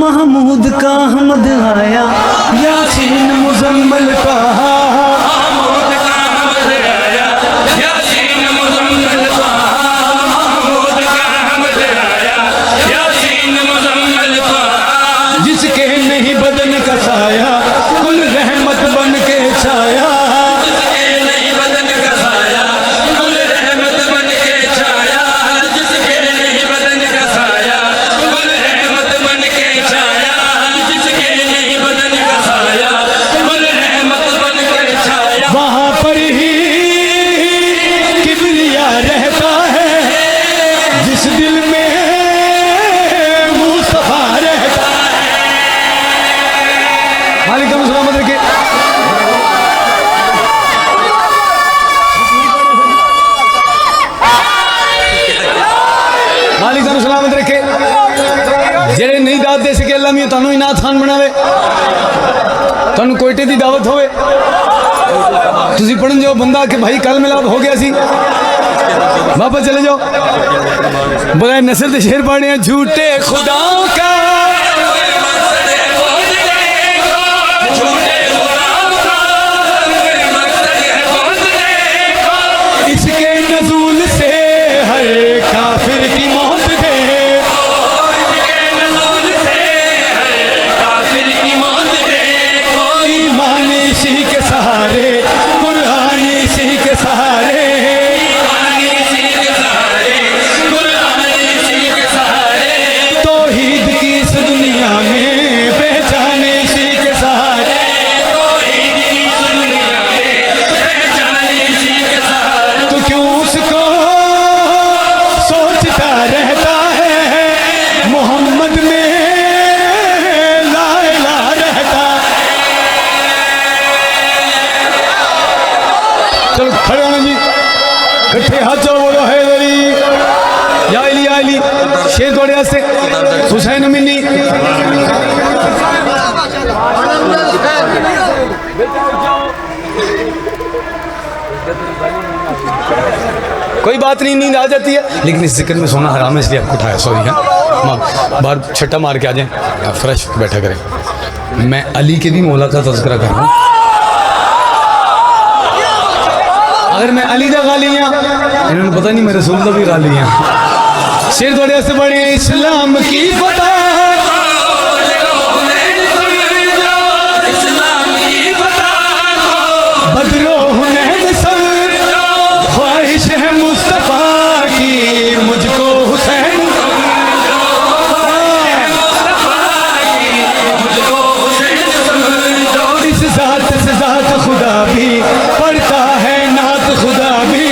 महमूद का हमद आया, यासीन मुजम्मल का महमूद का हमद आया, यासीन मुजम्मल का महमूद का हमद आया, यासीन मुजम्मल का। जिसके नहीं बदन का साया, कुल रहमत बन के छाया, जिसके नहीं बदन का साया, कुल रहमत बन के छाया, जिसके नहीं बदन का साया, कुल रहमत बन के छाया, जिसके नहीं बदन का साया, कुल रहमत बन के छाया। वहाँ पर ही किबरिया रहता है, जिस दिल में मुस्तफा रहता है। वालेकुम सलाम रखे। वालेकुम सलाम रखे। जेड़े नहीं दात दे सके अल्लाह मियां तानू इनात खान बनावे, तानू कोयटे दी दावत होवे, तुसी पढ़न जाओ बंदा कि भाई कल मिलाप हो गया सी, वापस चले जाओ बगैर नस्ल के शेर पढ़ने हैं। झूठे खुदाओं का इसके नजूल से हर काफिर की मौत दे, ईमान इसी के सहारे, कुरान इसी के सहारे, तौहीद की इस दुनिया में पहचान इसी के सहारे। तो क्यों उसको सोचता रहता है, मोहम्मद में ला इलाह रहता। चलो खड़े होना जी, इकट्ठे हाथ चलो, बोलो हैदरी या अली या अली। शेर थोड़े वास्ते हुसैन मिन्नी। कोई बात नहीं, नींद आ जाती है, लेकिन इस जिक्र में सोना हराम है, इसलिए आपको उठाया। सॉरी है, बाहर छट्टा मार के आ जाएं, फ्रेश बैठा करें। मैं अली के भी मौला का तज़किरा कर रहा हूँ। अगर मैं अली का गाली हाँ, इन्होंने पता नहीं मैं रसूल का भी गाली हाँ। शेर थोड़े से बड़े इस्लाम की फतह, बदरो हुनैन सर, ख्वाहिश है मुस्तफा की मुझको हुसैन। इस जात से जात खुदा भी पढ़ता है नात खुदा भी।